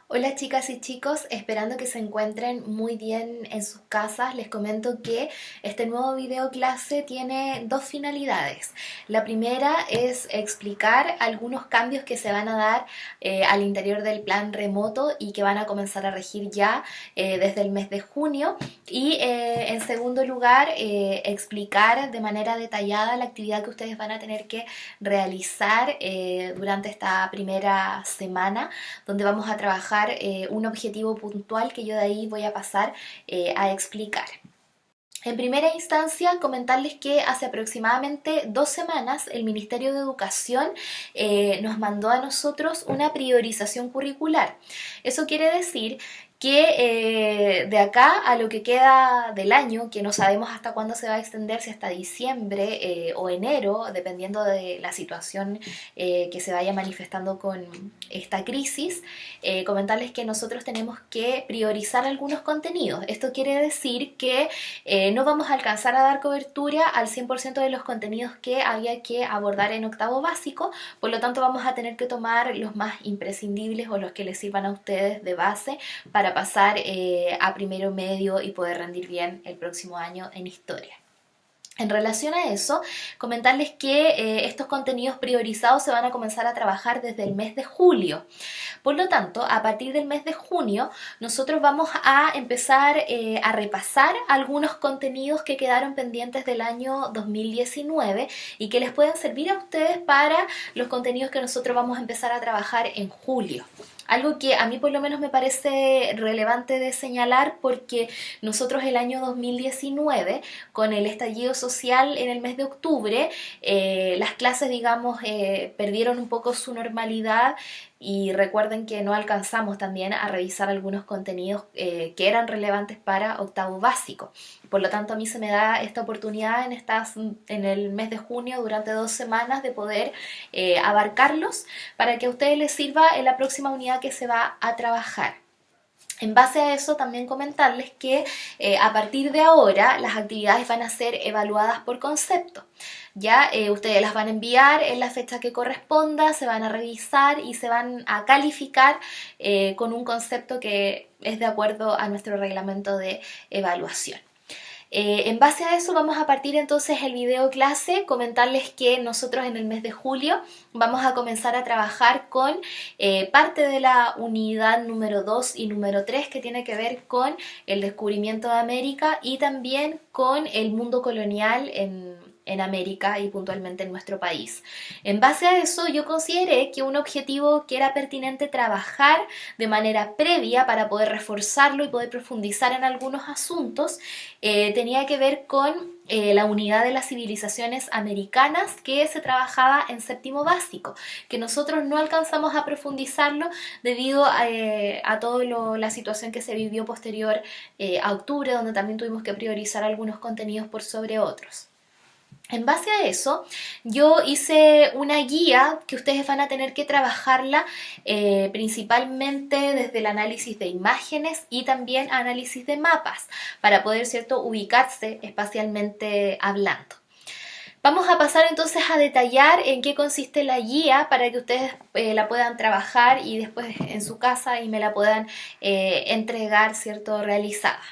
Hola chicas y chicos, esperando que se encuentren muy bien en sus casas, les comento que este nuevo video clase tiene dos finalidades. La primera es explicar algunos cambios que se van a dar al interior del plan remoto y que van a comenzar a regir ya desde el mes de junio. Y en segundo lugar, explicar de manera detallada la actividad que ustedes van a tener que realizar durante esta primera semana, donde vamos a trabajar un objetivo puntual que yo de ahí voy a pasar a explicar. En primera instancia, comentarles que hace aproximadamente 2 semanas el Ministerio de Educación nos mandó a nosotros una priorización curricular. Eso quiere decir que de acá a lo que queda del año, que no sabemos hasta cuándo se va a extender, si hasta diciembre o enero, dependiendo de la situación que se vaya manifestando con esta crisis, comentarles que nosotros tenemos que priorizar algunos contenidos. Esto quiere decir que no vamos a alcanzar a dar cobertura al 100% de los contenidos que había que abordar en octavo básico, por lo tanto vamos a tener que tomar los más imprescindibles o los que les sirvan a ustedes de base para pasar a primero medio y poder rendir bien el próximo año en historia. En relación a eso, comentarles que estos contenidos priorizados se van a comenzar a trabajar desde el mes de julio. Por lo tanto, a partir del mes de junio, nosotros vamos a empezar a repasar algunos contenidos que quedaron pendientes del año 2019 y que les pueden servir a ustedes para los contenidos que nosotros vamos a empezar a trabajar en julio. Algo que a mí por lo menos me parece relevante de señalar, porque nosotros el año 2019, con el estallido social en el mes de octubre, las clases, digamos, perdieron un poco su normalidad, y recuerden que no alcanzamos también a revisar algunos contenidos que eran relevantes para octavo básico. Por lo tanto, a mí se me da esta oportunidad en el mes de junio, durante 2 semanas, de poder abarcarlos para que a ustedes les sirva en la próxima unidad que se va a trabajar. En base a eso, también comentarles que a partir de ahora las actividades van a ser evaluadas por concepto. Ya ustedes las van a enviar en la fecha que corresponda, se van a revisar y se van a calificar con un concepto que es de acuerdo a nuestro reglamento de evaluación. En base a eso vamos a partir entonces el video clase, comentarles que nosotros en el mes de julio vamos a comenzar a trabajar con parte de la unidad número 2 y número 3, que tiene que ver con el descubrimiento de América y también con el mundo colonial en América y puntualmente en nuestro país. En base a eso, yo consideré que un objetivo que era pertinente trabajar de manera previa para poder reforzarlo y poder profundizar en algunos asuntos tenía que ver con la unidad de las civilizaciones americanas, que se trabajaba en séptimo básico, que nosotros no alcanzamos a profundizarlo debido a toda la situación que se vivió posterior a octubre, donde también tuvimos que priorizar algunos contenidos por sobre otros. En base a eso, yo hice una guía que ustedes van a tener que trabajarla principalmente desde el análisis de imágenes y también análisis de mapas, para poder, ¿cierto?, ubicarse espacialmente hablando. Vamos a pasar entonces a detallar en qué consiste la guía para que ustedes la puedan trabajar y después en su casa y me la puedan entregar, ¿cierto?, realizada.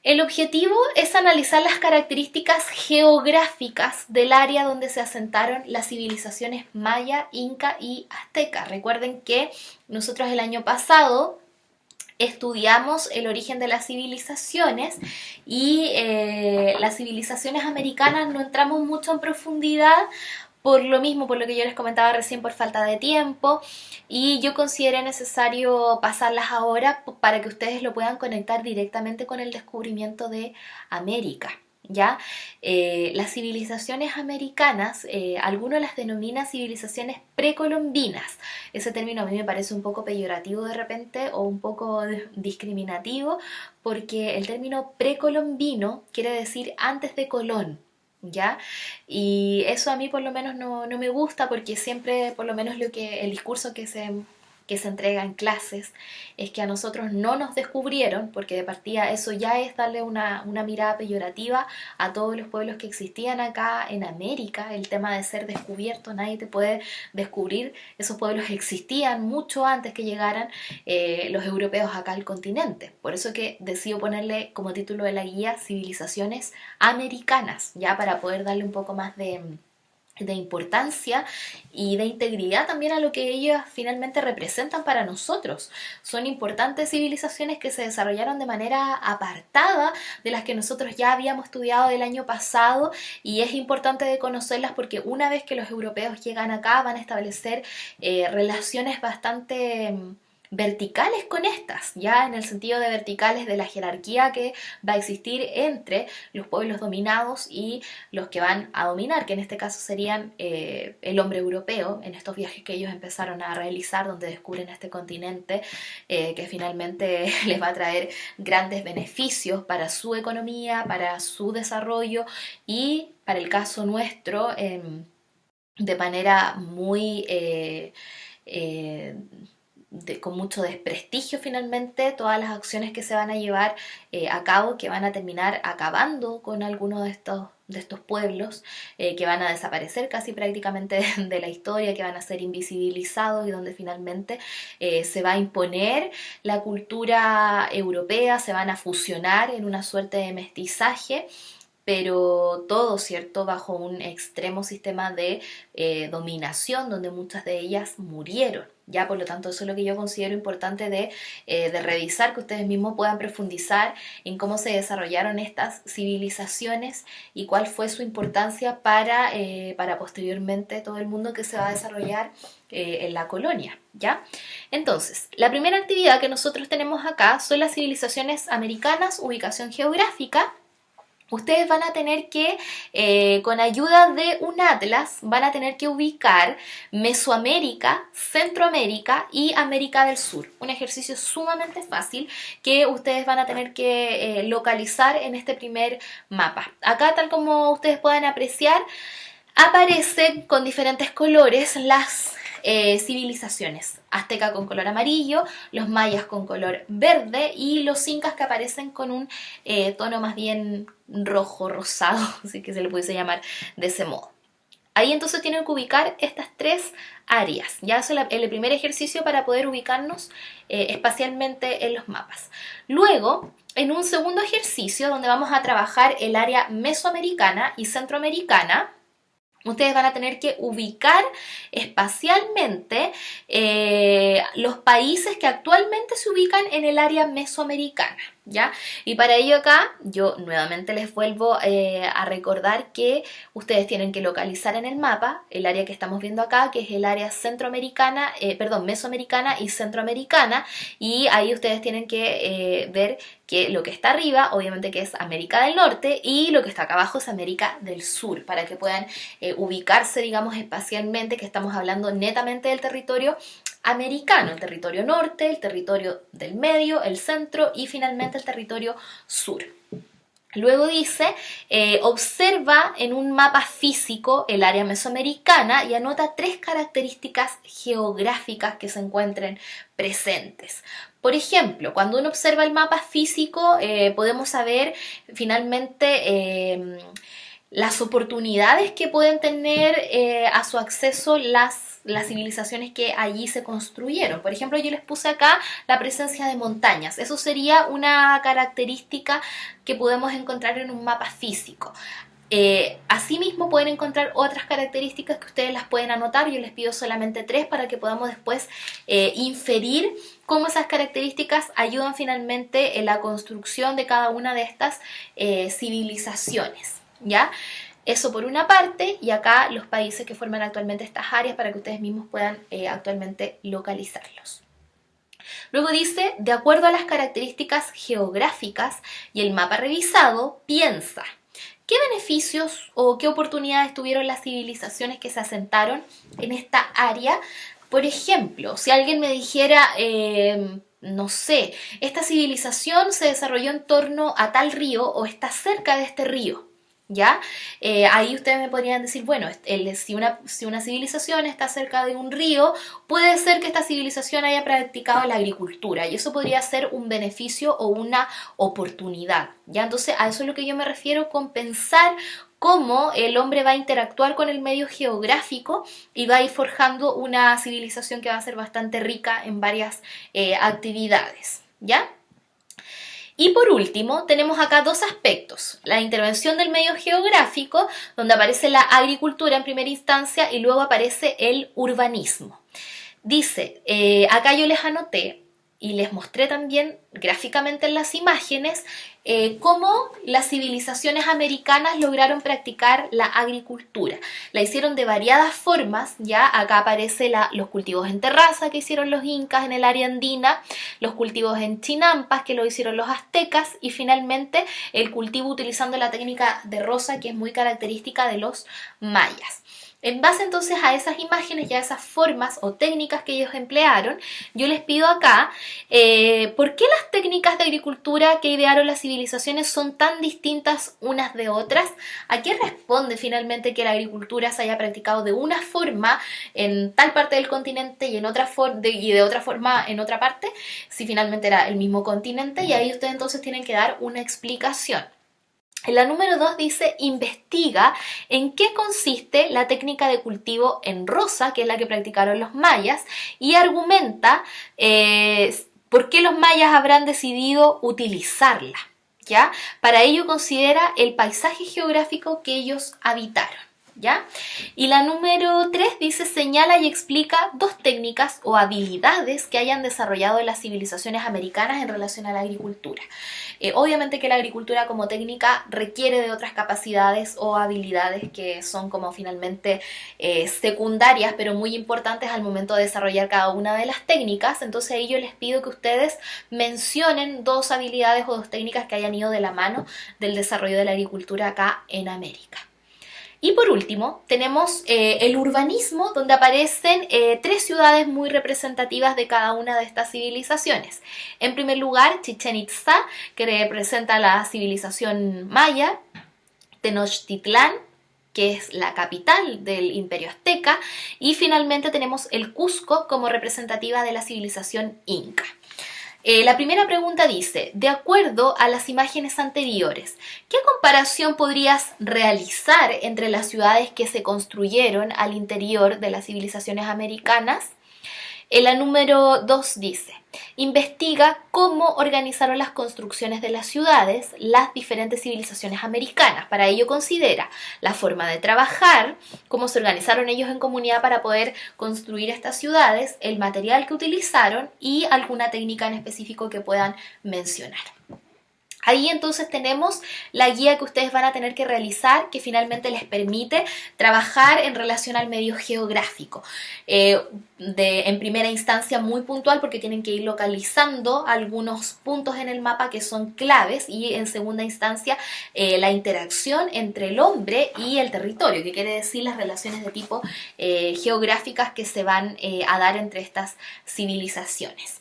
El objetivo es analizar las características geográficas del área donde se asentaron las civilizaciones maya, inca y azteca. Recuerden que nosotros el año pasado estudiamos el origen de las civilizaciones y las civilizaciones americanas no entramos mucho en profundidad por lo mismo, por lo que yo les comentaba recién, por falta de tiempo, y yo consideré necesario pasarlas ahora para que ustedes lo puedan conectar directamente con el descubrimiento de América. ¿Ya? Las civilizaciones americanas, algunos las denominan civilizaciones precolombinas. Ese término a mí me parece un poco peyorativo de repente o un poco discriminativo, porque el término precolombino quiere decir antes de Colón. ¿Ya? Y eso a mí por lo menos no me gusta, porque siempre, por lo menos el discurso que se entrega en clases es que a nosotros no nos descubrieron, porque de partida eso ya es darle una mirada peyorativa a todos los pueblos que existían acá en América. El tema de ser descubierto, nadie te puede descubrir, esos pueblos existían mucho antes que llegaran los europeos acá al continente. Por eso que decido ponerle como título de la guía Civilizaciones Americanas, ya para poder darle un poco más de importancia y de integridad también a lo que ellos finalmente representan para nosotros. Son importantes civilizaciones que se desarrollaron de manera apartada de las que nosotros ya habíamos estudiado el año pasado, y es importante de conocerlas porque una vez que los europeos llegan acá van a establecer relaciones bastante verticales con estas, ya en el sentido de verticales de la jerarquía que va a existir entre los pueblos dominados y los que van a dominar, que en este caso serían el hombre europeo, en estos viajes que ellos empezaron a realizar, donde descubren este continente que finalmente les va a traer grandes beneficios para su economía, para su desarrollo y para el caso nuestro de manera muy con mucho desprestigio finalmente todas las acciones que se van a llevar a cabo, que van a terminar acabando con algunos de estos pueblos, que van a desaparecer casi prácticamente de la historia, que van a ser invisibilizados y donde finalmente se va a imponer la cultura europea, se van a fusionar en una suerte de mestizaje, pero todo, ¿cierto?, bajo un extremo sistema de dominación donde muchas de ellas murieron. Ya, por lo tanto, eso es lo que yo considero importante de revisar, que ustedes mismos puedan profundizar en cómo se desarrollaron estas civilizaciones y cuál fue su importancia para posteriormente todo el mundo que se va a desarrollar en la colonia, ¿ya? Entonces, la primera actividad que nosotros tenemos acá son las civilizaciones americanas, ubicación geográfica. Ustedes van a tener que, con ayuda de un atlas, van a tener que ubicar Mesoamérica, Centroamérica y América del Sur. Un ejercicio sumamente fácil que ustedes van a tener que localizar en este primer mapa. Acá, tal como ustedes pueden apreciar, aparecen con diferentes colores las civilizaciones. Azteca con color amarillo, los mayas con color verde y los incas que aparecen con un tono más bien rojo, rosado, así que se le pudiese llamar de ese modo. Ahí entonces tienen que ubicar estas tres áreas. Ya es el primer ejercicio para poder ubicarnos espacialmente en los mapas. Luego, en un segundo ejercicio donde vamos a trabajar el área mesoamericana y centroamericana, ustedes van a tener que ubicar espacialmente los países que actualmente se ubican en el área mesoamericana, ¿ya? Y para ello acá yo nuevamente les vuelvo a recordar que ustedes tienen que localizar en el mapa el área que estamos viendo acá, que es el área centroamericana, mesoamericana y centroamericana, y ahí ustedes tienen que ver que lo que está arriba, obviamente que es América del Norte, y lo que está acá abajo es América del Sur, para que puedan ubicarse, digamos, espacialmente, que estamos hablando netamente del territorio americano, el territorio norte, el territorio del medio, el centro y finalmente el territorio sur. Luego dice, observa en un mapa físico el área mesoamericana y anota 3 características geográficas que se encuentren presentes. Por ejemplo, cuando uno observa el mapa físico, podemos saber finalmente las oportunidades que pueden tener a su acceso las civilizaciones que allí se construyeron. Por ejemplo, yo les puse acá la presencia de montañas. Eso sería una característica que podemos encontrar en un mapa físico. Asimismo pueden encontrar otras características que ustedes las pueden anotar. Yo les pido solamente 3 para que podamos después inferir cómo esas características ayudan finalmente en la construcción de cada una de estas civilizaciones, ¿ya? Eso por una parte, y acá los países que forman actualmente estas áreas para que ustedes mismos puedan actualmente localizarlos. Luego dice, de acuerdo a las características geográficas y el mapa revisado, piensa qué beneficios o qué oportunidades tuvieron las civilizaciones que se asentaron en esta área. Por ejemplo, si alguien me dijera, no sé, esta civilización se desarrolló en torno a tal río o está cerca de este río. ¿Ya? Ahí ustedes me podrían decir, bueno, si una civilización está cerca de un río, puede ser que esta civilización haya practicado la agricultura y eso podría ser un beneficio o una oportunidad, ¿ya? Entonces a eso es lo que yo me refiero con pensar cómo el hombre va a interactuar con el medio geográfico y va a ir forjando una civilización que va a ser bastante rica en varias actividades, ¿ya? Y por último, tenemos acá dos aspectos. La intervención del medio geográfico, donde aparece la agricultura en primera instancia y luego aparece el urbanismo. Dice, acá yo les anoté y les mostré también gráficamente en las imágenes cómo las civilizaciones americanas lograron practicar la agricultura. La hicieron de variadas formas, ya acá aparece los cultivos en terraza que hicieron los incas en el área andina, los cultivos en chinampas que lo hicieron los aztecas y finalmente el cultivo utilizando la técnica de rosa que es muy característica de los mayas. En base entonces a esas imágenes y a esas formas o técnicas que ellos emplearon, yo les pido acá, ¿por qué las técnicas de agricultura que idearon las civilizaciones son tan distintas unas de otras? ¿A qué responde finalmente que la agricultura se haya practicado de una forma en tal parte del continente y, de otra forma en otra parte, si finalmente era el mismo continente? Y ahí ustedes entonces tienen que dar una explicación. En la número 2 dice, investiga en qué consiste la técnica de cultivo en rosa, que es la que practicaron los mayas, y argumenta por qué los mayas habrán decidido utilizarla, ¿ya? Para ello considera el paisaje geográfico que ellos habitaron, ¿ya? Y la número 3 dice, señala y explica dos técnicas o habilidades que hayan desarrollado las civilizaciones americanas en relación a la agricultura. Obviamente que la agricultura como técnica requiere de otras capacidades o habilidades que son como finalmente secundarias, pero muy importantes al momento de desarrollar cada una de las técnicas. Entonces ahí yo les pido que ustedes mencionen dos habilidades o dos técnicas que hayan ido de la mano del desarrollo de la agricultura acá en América. Y por último, tenemos el urbanismo, donde aparecen tres ciudades muy representativas de cada una de estas civilizaciones. En primer lugar, Chichén Itzá, que representa la civilización maya, Tenochtitlán, que es la capital del Imperio Azteca, y finalmente tenemos el Cusco como representativa de la civilización inca. La primera pregunta dice, de acuerdo a las imágenes anteriores, ¿qué comparación podrías realizar entre las ciudades que se construyeron al interior de las civilizaciones americanas? La número 2 dice, investiga cómo organizaron las construcciones de las ciudades las diferentes civilizaciones americanas. Para ello considera la forma de trabajar, cómo se organizaron ellos en comunidad para poder construir estas ciudades, el material que utilizaron y alguna técnica en específico que puedan mencionar. Ahí entonces tenemos la guía que ustedes van a tener que realizar que finalmente les permite trabajar en relación al medio geográfico. En primera instancia muy puntual porque tienen que ir localizando algunos puntos en el mapa que son claves y en segunda instancia la interacción entre el hombre y el territorio, que quiere decir las relaciones de tipo geográficas que se van a dar entre estas civilizaciones.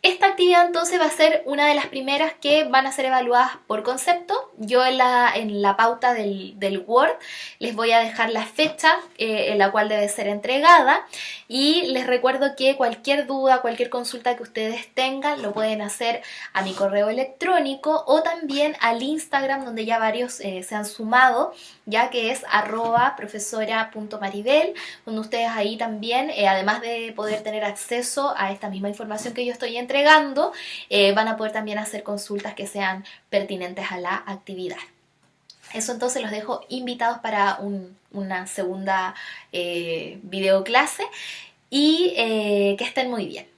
Esta actividad entonces va a ser una de las primeras que van a ser evaluadas por concepto. Yo en la pauta del Word les voy a dejar la fecha en la cual debe ser entregada y les recuerdo que cualquier duda, cualquier consulta que ustedes tengan lo pueden hacer a mi correo electrónico o también al Instagram donde ya varios se han sumado, ya que es @profesora.maribel, donde ustedes ahí también, además de poder tener acceso a esta misma información que yo estoy entregando, van a poder también hacer consultas que sean pertinentes a la actividad. Eso entonces los dejo invitados para una segunda videoclase y que estén muy bien.